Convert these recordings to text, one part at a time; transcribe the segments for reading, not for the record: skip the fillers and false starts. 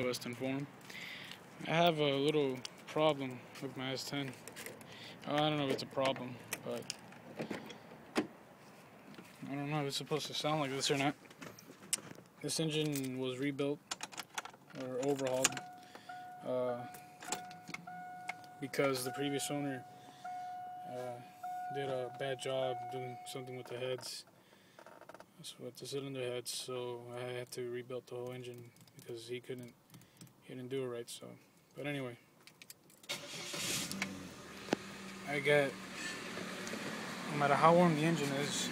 S10 forum. I have a little problem with my S10. I don't know if it's a problem, but I don't know if it's supposed to sound like this or not. This engine was rebuilt or overhauled because the previous owner did a bad job doing something with the heads, with the cylinder heads, so I had to rebuild the whole engine because he didn't do it right. So, but anyway, no matter how warm the engine is,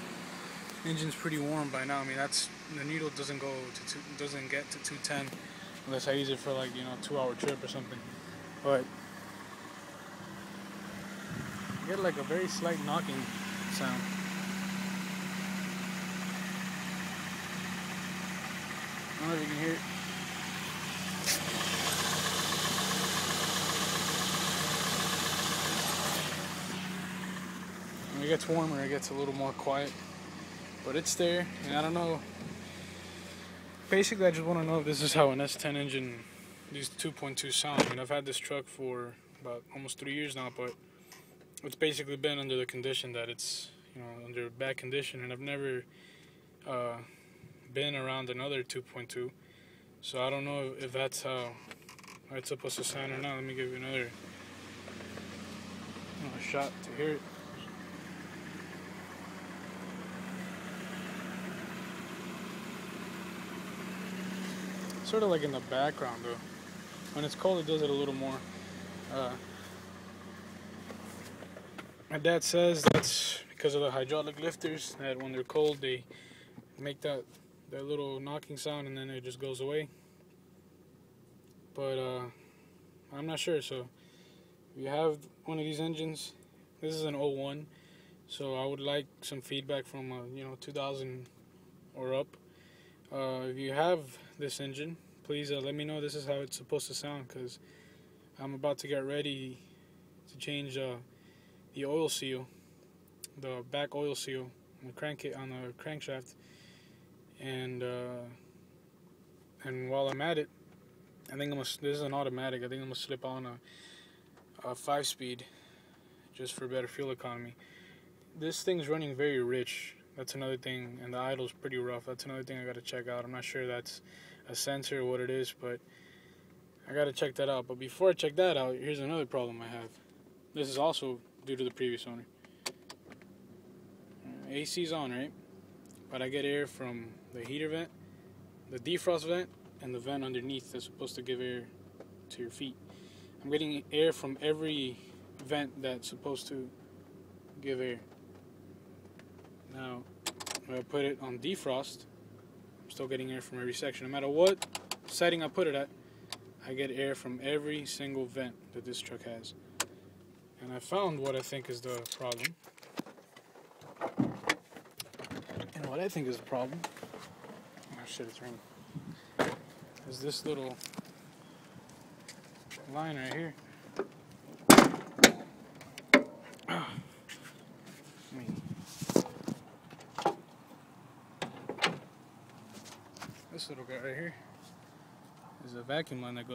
the engine's pretty warm by now. I mean, the needle doesn't get to 210 unless I use it for, like, a 2-hour trip or something. But you get like a very slight knocking sound. I don't know if you can hear it. When it gets warmer, it gets a little more quiet, but it's there, and I don't know. Basically, I just want to know if this is how an S10 engine, these 2.2 sound. I mean, I've had this truck for about almost 3 years now, but it's basically been under the condition that it's, under bad condition, and I've never been around another 2.2, so I don't know if that's how it's supposed to sound or not. Let me give you another shot to hear it. Sort of like in the background though. When it's cold, it does it a little more. My dad says that's because of the hydraulic lifters, that when they're cold they make that little knocking sound and then it just goes away. But I'm not sure. So if you have one of these engines, this is an 01, so I would like some feedback from 2000 or up. If you have this engine, please let me know this is how it's supposed to sound, because I'm about to get ready to change the oil seal, the back oil seal on the crankshaft, and while I'm at it, I think this is an automatic. I think I'm gonna slip on a 5-speed just for better fuel economy. This thing's running very rich. That's another thing, and the idle's pretty rough. That's another thing I gotta check out. I'm not sure that's a sensor or what it is, but I gotta check that out. But before I check that out, here's another problem I have. This is also due to the previous owner. AC's on, right? But I get air from the heater vent, the defrost vent, and the vent underneath that's supposed to give air to your feet. I'm getting air from every vent that's supposed to give air. Now, when I put it on defrost, I'm still getting air from every section. No matter what setting I put it at, I get air from every single vent that this truck has. And I found what I think is the problem. And what I think is the problem, oh shit, it's raining, is this little line right here. This little guy right here is a vacuum line that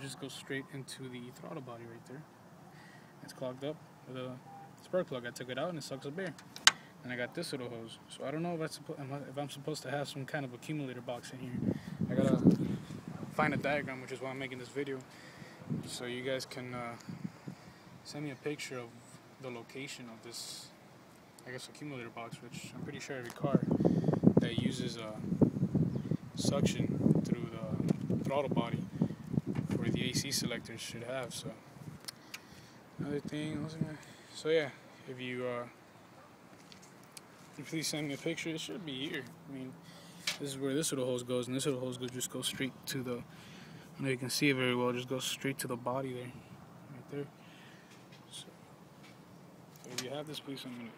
just goes straight into the throttle body right there. It's clogged up with a spark plug. I took it out and it sucks up air. And I got this little hose. So I don't know if I'm supposed to have some kind of accumulator box in here. I gotta find a diagram, which is why I'm making this video, so you guys can send me a picture of the location of this, I guess, accumulator box, which I'm pretty sure every car that uses suction through the throttle body for the AC selectors should have. So another thing, so yeah, if you please send me a picture. It should be here. I mean, this is where this little hose goes, and this little hose just goes straight to the, I know you can see it very well, just goes straight to the body there, right there. So if you have this, please send me.